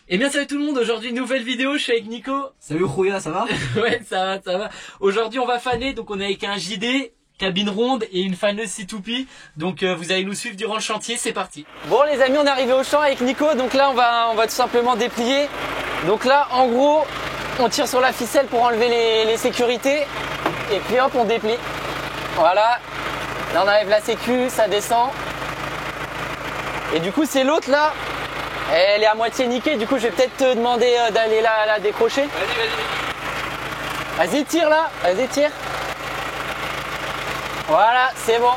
Eh bien salut tout le monde, aujourd'hui nouvelle vidéo, je suis avec Nico. Salut Rouya, ça va? Ouais, ça va. Aujourd'hui on va faner, donc on est avec un JD, cabine ronde et une faneuse C2P. Donc vous allez nous suivre durant le chantier, c'est parti. Bon les amis, on est arrivé au champ avec Nico, donc là on va tout simplement déplier. Donc là en gros, on tire sur la ficelle pour enlever les sécurités et puis hop on déplie. Voilà, là on enlève la sécu, ça descend. Et du coup c'est l'autre là. Elle est à moitié niquée, du coup je vais peut-être te demander d'aller la décrocher. Vas-y tire là, vas-y tire. Voilà, c'est bon.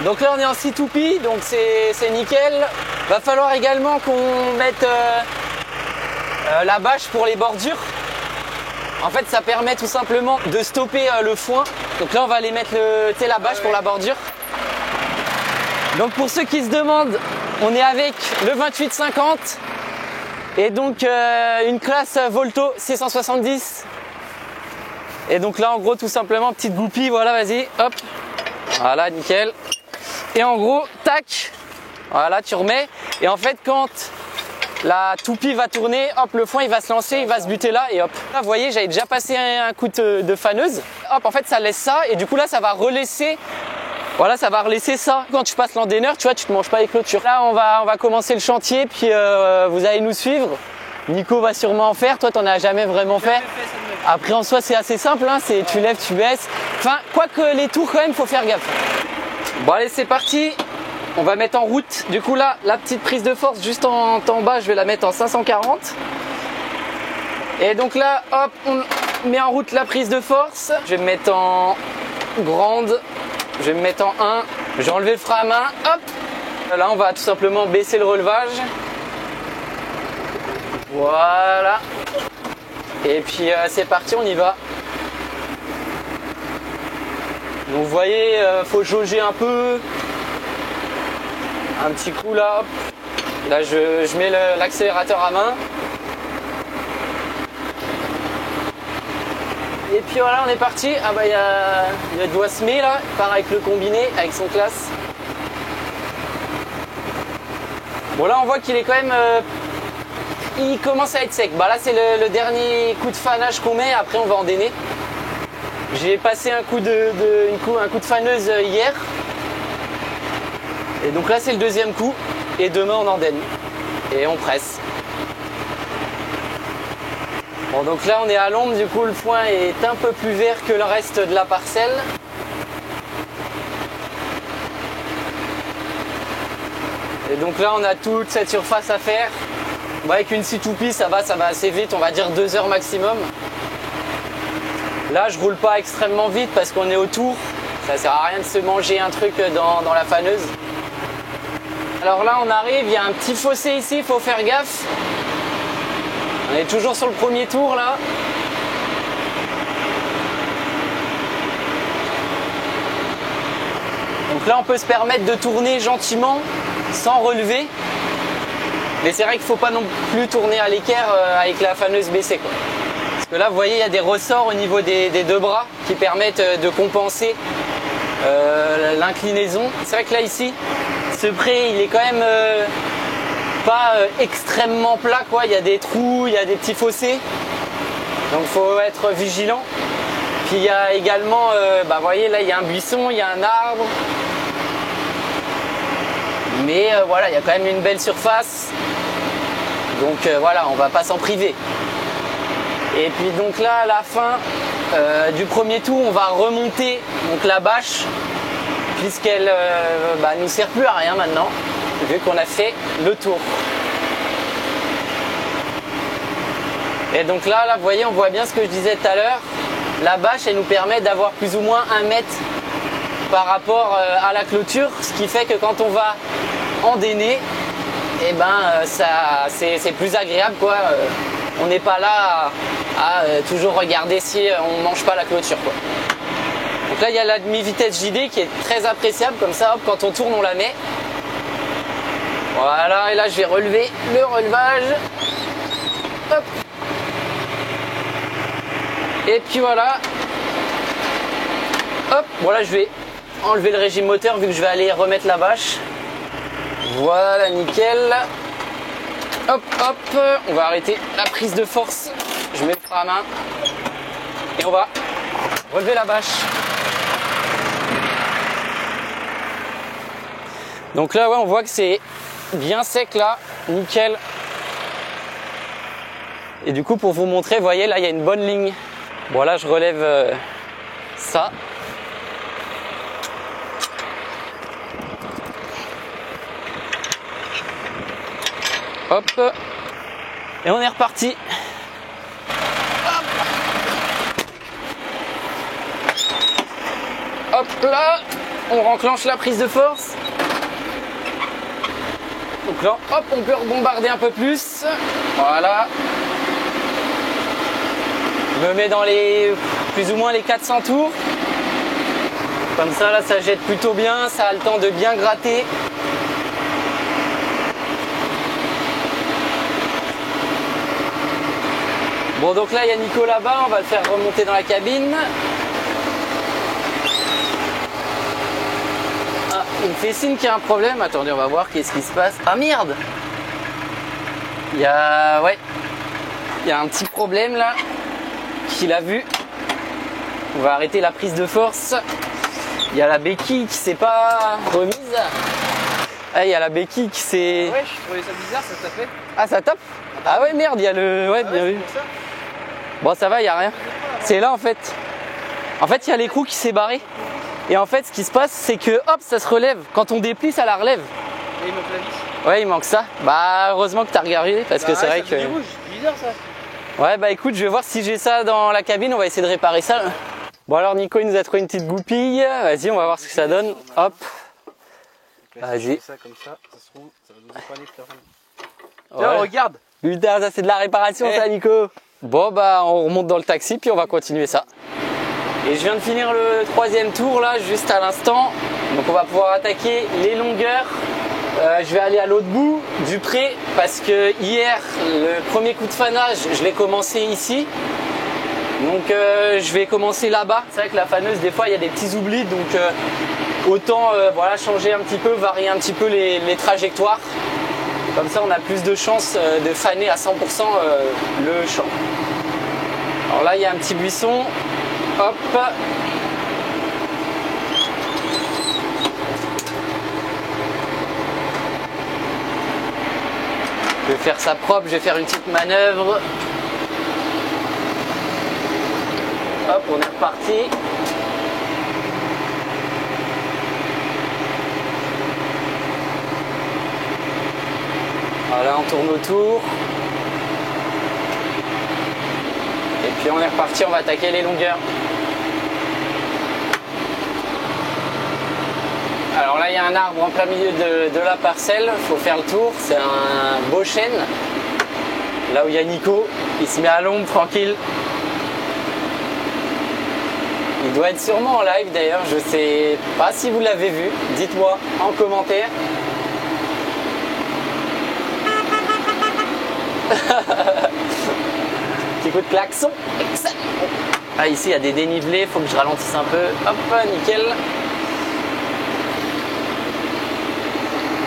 Donc là on est en C2P, donc c'est nickel. Va falloir également qu'on mette la bâche pour les bordures. En fait ça permet tout simplement de stopper le foin. Donc là on va aller mettre la bâche pour la bordure. Donc pour ceux qui se demandent, on est avec le 2850 et donc une classe Volto 670. Et donc là en gros tout simplement petite goupille, voilà vas-y, hop, voilà nickel. Et en gros, tac, voilà tu remets. Et en fait quand la toupie va tourner, hop le foin il va se lancer, il va se buter là et hop. Là vous voyez j'avais déjà passé un coup de faneuse. Hop en fait ça laisse ça et du coup là ça va relaisser. Voilà, ça va relaisser ça. Quand tu passes l'endaineur, tu vois, tu te manges pas les clôtures. Là, on va commencer le chantier, puis vous allez nous suivre. Nico va sûrement en faire. Toi, t'en as jamais vraiment fait. Après, en soi, c'est assez simple. Hein. C'est tu lèves, tu baisses. Enfin, quoique les tours, quand même, faut faire gaffe. Bon, allez, c'est parti. On va mettre en route. Du coup, là, la petite prise de force juste en bas, je vais la mettre en 540. Et donc là, hop, on met en route la prise de force. Je vais me mettre en grande. Je vais me mettre en 1, je vais enlever le frein à main, hop. Là on va tout simplement baisser le relevage. Voilà. Et puis c'est parti, on y va. Donc vous voyez, faut jauger un peu. Un petit coup là, hop. Là je mets l'accélérateur à main. Et puis voilà, on est parti. Ah bah il y a Douasmé là, il part avec le combiné, avec son classe. Bon là on voit qu'il est quand même, il commence à être sec. Bah là c'est le dernier coup de fanage qu'on met, après on va endainer. J'ai passé un coup de faneuse hier. Et donc là c'est le deuxième coup. Et demain on endaine. Et on presse. Bon donc là on est à l'ombre, du coup le foin est un peu plus vert que le reste de la parcelle. Et donc là on a toute cette surface à faire. Bon, avec une C2P ça va assez vite, on va dire 2 heures maximum. Là je roule pas extrêmement vite parce qu'on est autour. Ça sert à rien de se manger un truc dans la faneuse. Alors là on arrive, il y a un petit fossé ici, il faut faire gaffe. On est toujours sur le premier tour là. Donc là on peut se permettre de tourner gentiment sans relever. Mais c'est vrai qu'il ne faut pas non plus tourner à l'équerre avec la faneuse baissée quoi. Parce que là vous voyez il y a des ressorts au niveau des deux bras qui permettent de compenser l'inclinaison. C'est vrai que là ici, ce pré il est quand même pas extrêmement plat quoi, il y a des trous, il y a des petits fossés, donc faut être vigilant. Puis il y a également, bah vous voyez là il y a un buisson, il y a un arbre, mais voilà il y a quand même une belle surface, donc voilà on va pas s'en priver. Et puis donc là à la fin du premier tour on va remonter donc la bâche, puisqu'elle nous sert plus à rien maintenant, vu qu'on a fait le tour. Et donc là, vous voyez, on voit bien ce que je disais tout à l'heure. La bâche, elle nous permet d'avoir plus ou moins 1 mètre par rapport à la clôture, ce qui fait que quand on va endainer, eh ben, c'est plus agréable, quoi. On n'est pas là à toujours regarder si on ne mange pas la clôture, quoi. Donc là, il y a la demi-vitesse JD qui est très appréciable, comme ça, hop, quand on tourne, on la met. Voilà, et là je vais relever le relevage. Hop. Et puis voilà. Hop, bon là je vais enlever le régime moteur vu que je vais aller remettre la bâche. Voilà, nickel. Hop, hop, on va arrêter la prise de force. Je mets le frein à main. Et on va relever la bâche. Donc là, ouais, on voit que c'est bien sec là, nickel. Et du coup, pour vous montrer, vous voyez, là, il y a une bonne ligne. Bon, là, je relève ça. Hop. Et on est reparti. Hop. Hop là. On renclenche la prise de force. Donc là, hop, on peut rebombarder un peu plus. Voilà. Je me mets dans les plus ou moins les 400 tours. Comme ça, là, ça jette plutôt bien. Ça a le temps de bien gratter. Bon, donc là, il y a Nico là-bas. On va le faire remonter dans la cabine. Ah, il me fait signe qu'il y a un problème. Attendez, on va voir qu'est-ce qui se passe. Ah, merde! Il y a... Ouais. Il y a un petit problème, là. Qu'il a vu. On va arrêter la prise de force. Il y a la béquille qui s'est pas remise. Ah, il y a la béquille qui s'est... Ouais, je trouvais ça bizarre, ça tapait. Ah, ça tape? Ah ouais, merde, il y a le... Ouais, bien vu. Bon, ça va, il n'y a rien. C'est là, en fait. En fait, il y a l'écrou qui s'est barré. Et en fait, ce qui se passe, c'est que, hop, ça se relève. Quand on déplie, ça la relève. Et il manque la vis. Ouais, il manque ça. Bah, heureusement que tu as regardé, parce que c'est vrai que... rouge, bizarre ça. Ouais, bah écoute, je vais voir si j'ai ça dans la cabine. On va essayer de réparer ça. Bon, alors, Nico, il nous a trouvé une petite goupille. Vas-y, on va voir ce que ça donne. Hop. Vas-y. Ça comme ça se trouve, ça va nous épargner plus rien. Ouais. Tiens, regarde. Putain, ça c'est de la réparation, ça, Nico. Bon, bah, on remonte dans le taxi, puis on va continuer ça. Et je viens de finir le 3e tour, là, juste à l'instant. Donc, on va pouvoir attaquer les longueurs. Je vais aller à l'autre bout du pré, parce que hier, le premier coup de fanage, je l'ai commencé ici. Donc, je vais commencer là-bas. C'est vrai que la faneuse, des fois, il y a des petits oublis, donc autant voilà, changer un petit peu, varier un petit peu les trajectoires. Comme ça, on a plus de chances de faner à 100% le champ. Alors là, il y a un petit buisson. Hop. Je vais faire ça propre, je vais faire une petite manœuvre. Hop, on est reparti. Voilà, on tourne autour. Et puis on est reparti, on va attaquer les longueurs. Alors là, il y a un arbre en plein milieu de la parcelle, il faut faire le tour. C'est un beau chêne. Là où il y a Nico, il se met à l'ombre, tranquille. Il doit être sûrement en live d'ailleurs, je sais pas si vous l'avez vu. Dites-moi en commentaire. Petit coup de klaxon. Excellent. Ah, ici il y a des dénivelés, faut que je ralentisse un peu. Hop, nickel.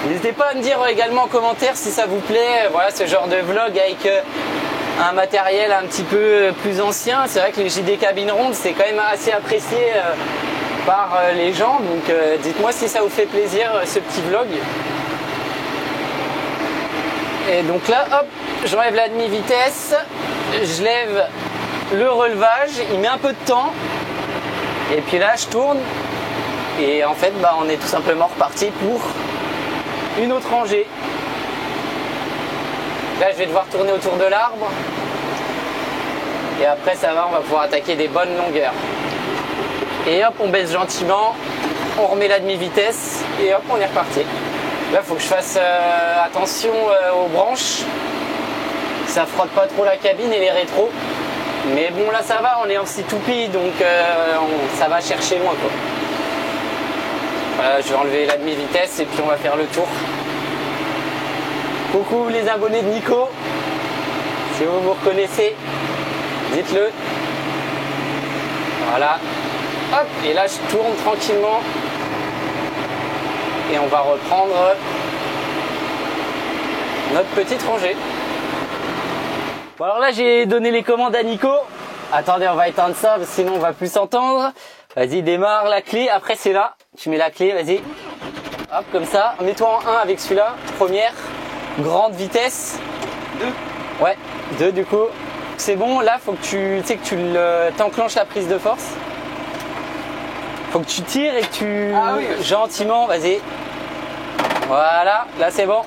N'hésitez pas à me dire également en commentaire si ça vous plaît, voilà, ce genre de vlog avec un matériel un petit peu plus ancien. C'est vrai que les JD cabine ronde, c'est quand même assez apprécié par les gens. Donc dites-moi si ça vous fait plaisir ce petit vlog. Et donc là, hop, j'enlève la demi-vitesse, je lève le relevage, il met un peu de temps. Et puis là, je tourne. Et en fait, bah, on est tout simplement reparti pour une autre rangée. Là, je vais devoir tourner autour de l'arbre. Et après, ça va, on va pouvoir attaquer des bonnes longueurs. Et hop, on baisse gentiment. On remet la demi-vitesse. Et hop, on est reparti. Là, il faut que je fasse attention aux branches. Que ça frotte pas trop la cabine et les rétros. Mais bon, là, ça va. On est en C2P, donc ça va chercher loin, quoi. Voilà, je vais enlever la demi-vitesse et puis on va faire le tour. Coucou les abonnés de Nico, si vous vous reconnaissez, dites-le. Voilà. Hop, et là je tourne tranquillement. Et on va reprendre notre petite rangée. Bon alors là j'ai donné les commandes à Nico. Attendez, on va éteindre ça parce que sinon on va plus s'entendre. Vas-y, démarre la clé, après c'est là. Tu mets la clé, vas-y. Hop, comme ça. Mets-toi en 1 avec celui-là. Première, grande vitesse. 2. Ouais, 2 du coup. C'est bon, là faut que tu sais que tu t'enclenches la prise de force. Faut que tu tires et que tu gentiment, vas-y. Voilà, là c'est bon.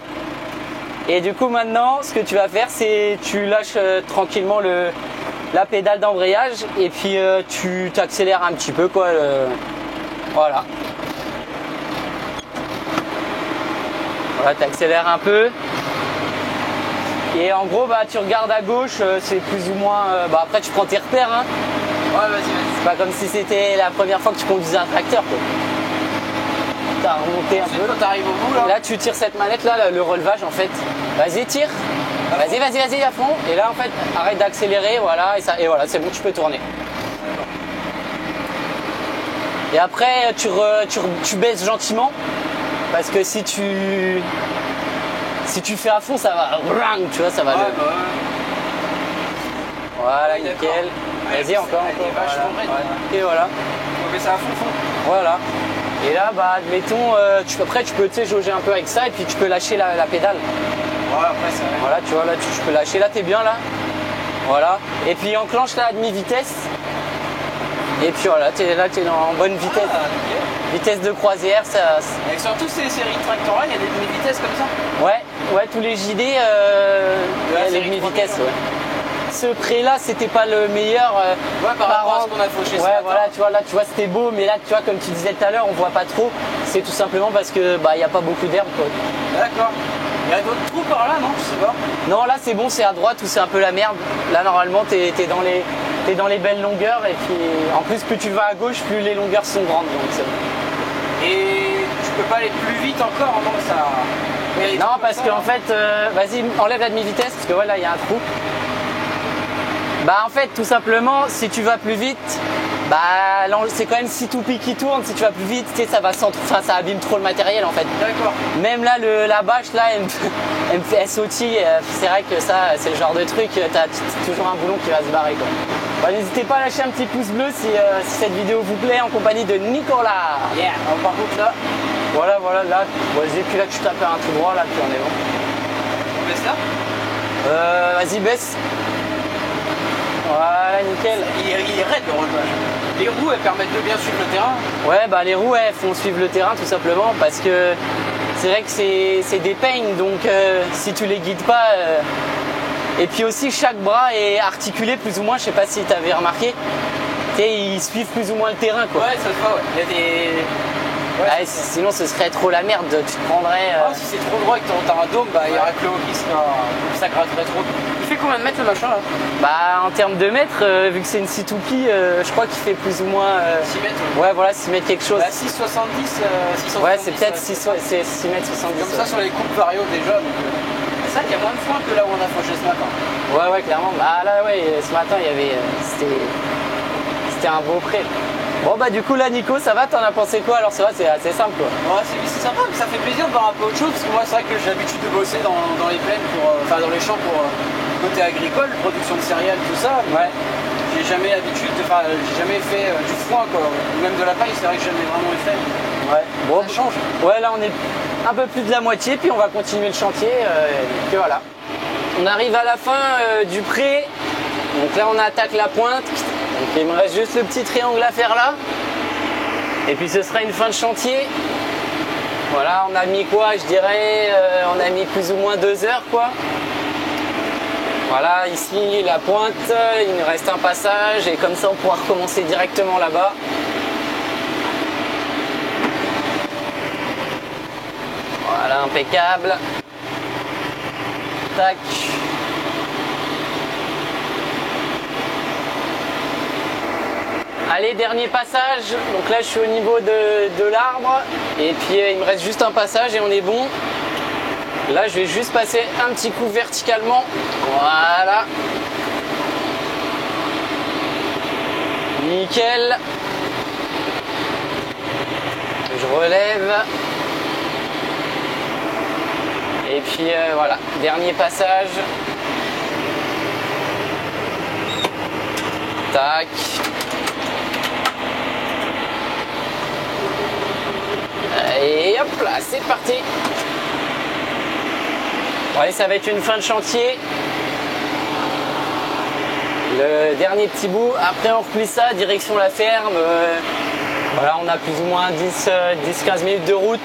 Et du coup maintenant, ce que tu vas faire, c'est tu lâches tranquillement la pédale d'embrayage et puis tu t'accélères un petit peu quoi. Voilà. Voilà, t'accélères un peu. Et en gros, bah tu regardes à gauche, c'est plus ou moins. Bah après tu prends tes repères. Hein. Ouais, vas-y. C'est pas comme si c'était la première fois que tu conduisais un tracteur quoi. T'as remonté un peu. Quand t'arrives au bout là. Là tu tires cette manette là, le relevage en fait. Vas-y tire. Vas-y à fond. Et là en fait arrête d'accélérer, voilà, et voilà, c'est bon, tu peux tourner. Et après tu baisses gentiment. Parce que si tu fais à fond ça va. Tu vois ça va. Voilà, nickel. Vas-y encore. Voilà. Et voilà. On met ça à fond. Voilà. Et là, bah, admettons, après tu peux jauger un peu avec ça et puis tu peux lâcher la pédale. Ouais, après ça. Voilà, tu vois, là tu peux lâcher, là t'es bien là. Voilà. Et puis enclenche là à demi-vitesse. Et puis voilà, t'es en bonne vitesse. Vitesse de croisière, ça. Et surtout ces séries de tracteurs là, il y a des demi-vitesses comme ça. Ouais, tous les JD, il y a les demi-vitesses, ouais. Ce pré là c'était pas le meilleur par rapport à ce qu'on a fauché. Ouais, voilà, tu vois c'était beau, mais là tu vois comme tu disais tout à l'heure on voit pas trop, c'est tout simplement parce que bah il y a pas beaucoup d'herbe quoi. D'accord. Il y a d'autres trous par là, non? Je sais pas. Non, là c'est bon, c'est à droite où c'est un peu la merde. Là normalement t'es dans les belles longueurs et puis en plus plus tu vas à gauche plus les longueurs sont grandes donc c'est bon. Et tu peux pas aller plus vite encore, non ça. Non parce qu'en fait vas-y enlève la demi-vitesse parce que ouais là il y a un trou. Bah en fait tout simplement si tu vas plus vite, bah c'est quand même 6 toupies qui tournent, si tu vas plus vite, tu sais, ça abîme trop le matériel en fait. D'accord. Même là la bâche là elle sautille, c'est vrai que ça c'est le genre de truc, t'as toujours un boulon qui va se barrer quoi. Bah, n'hésitez pas à lâcher un petit pouce bleu si cette vidéo vous plaît en compagnie de Nicolas. Yeah. Alors, par contre là. Voilà là, vas-y puis là tu tapes un tout droit là puis on est bon. On baisse là vas-y baisse. Voilà, nickel. Il est raide le relevage. Les roues elles permettent de bien suivre le terrain. Ouais, bah les roues elles font suivre le terrain tout simplement parce que c'est vrai que c'est des peignes donc si tu les guides pas. Et puis aussi chaque bras est articulé plus ou moins, je sais pas si tu avais remarqué. Ils suivent plus ou moins le terrain quoi. Ouais, ça se voit, ouais. Il y a des. Ouais, sinon ce serait trop la merde, tu te prendrais. Si c'est trop droit et que t'as un dôme, bah il y aurait que le haut qui ça gratterait trop. Il fait combien de mètres le machin là? Bah en termes de mètres, vu que c'est une 6 toupie, je crois qu'il fait plus ou moins. 6 mètres. Ouais voilà, 6 mètres quelque chose. Bah 6,70, 6,70. Ouais c'est peut-être 6 mètres 70. Comme ça sur les coupes vario déjà. C'est ça qu'il y a moins de foin que là où on a fauché ce matin. Ouais clairement. Bah là ouais, ce matin il y avait. C'était un beau pré. Bon bah du coup là Nico ça va, t'en as pensé quoi? Alors c'est vrai c'est assez simple quoi. Ouais c'est sympa mais ça fait plaisir de voir un peu autre chose parce que moi c'est vrai que j'ai l'habitude de bosser dans les plaines dans les champs pour côté agricole, production de céréales, tout ça. Ouais. J'ai jamais fait du foin quoi, ou même de la paille, c'est vrai que j'ai jamais vraiment fait. Ouais. Bon ça change. Ouais là on est un peu plus de la moitié puis on va continuer le chantier et voilà. On arrive à la fin du pré, donc là on attaque la pointe. Donc il me reste juste le petit triangle à faire là. Et puis ce sera une fin de chantier. Voilà, on a mis quoi? Je dirais, on a mis plus ou moins 2 heures quoi. Voilà, ici la pointe, il nous reste un passage et comme ça on pourra recommencer directement là-bas. Voilà, impeccable. Tac. Allez, dernier passage. Donc là, je suis au niveau de l'arbre. Et puis, il me reste juste un passage et on est bon. Là, je vais juste passer un petit coup verticalement. Voilà. Nickel. Je relève. Et puis voilà, dernier passage. Tac. Et hop là, c'est parti. Ouais, ça va être une fin de chantier. Le dernier petit bout. Après, on replie ça, direction la ferme. Voilà, on a plus ou moins 10-15 minutes de route.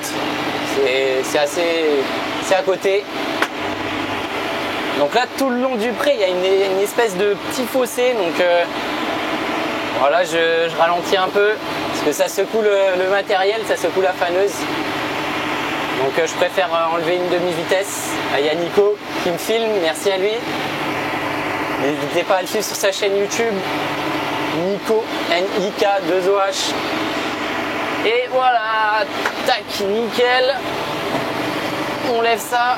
C'est à côté. Donc là, tout le long du pré, il y a une espèce de petit fossé. Donc voilà, je ralentis un peu parce que ça secoue le matériel, ça secoue la faneuse. Donc je préfère enlever une demi-vitesse. Il y a Nico qui me filme, merci à lui. N'hésitez pas à le suivre sur sa chaîne YouTube. Nico, N-I-K, 2-O-H. Et voilà, tac, nickel. On lève ça.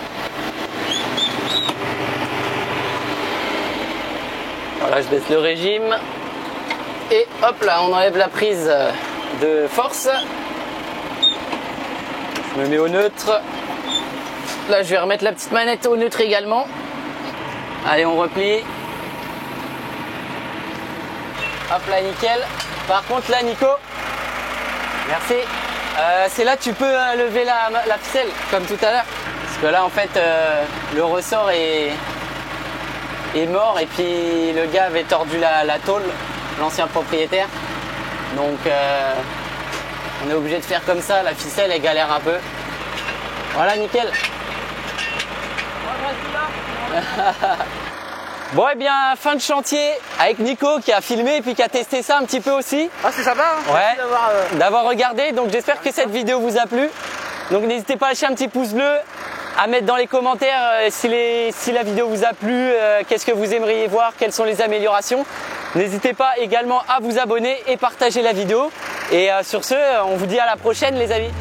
Voilà, je baisse le régime. Et hop là, on enlève la prise de force. Je me mets au neutre. Là, je vais remettre la petite manette au neutre également. Allez, on replie. Hop là, nickel. Par contre, là, Nico, merci. C'est là que tu peux lever la ficelle, comme tout à l'heure. Parce que là, en fait, le ressort est mort. Et puis, le gars avait tordu la tôle, l'ancien propriétaire. Donc, on est obligé de faire comme ça. La ficelle, elle galère un peu. Voilà, nickel. Bon, et bien, fin de chantier avec Nico qui a filmé et puis qui a testé ça un petit peu aussi. Ah, c'est sympa, hein. Ouais, d'avoir regardé. Donc, j'espère que cette vidéo vous a plu. Donc, n'hésitez pas à lâcher un petit pouce bleu, à mettre dans les commentaires si la vidéo vous a plu, qu'est-ce que vous aimeriez voir, quelles sont les améliorations. N'hésitez pas également à vous abonner et partager la vidéo. Et sur ce, on vous dit à la prochaine, les amis.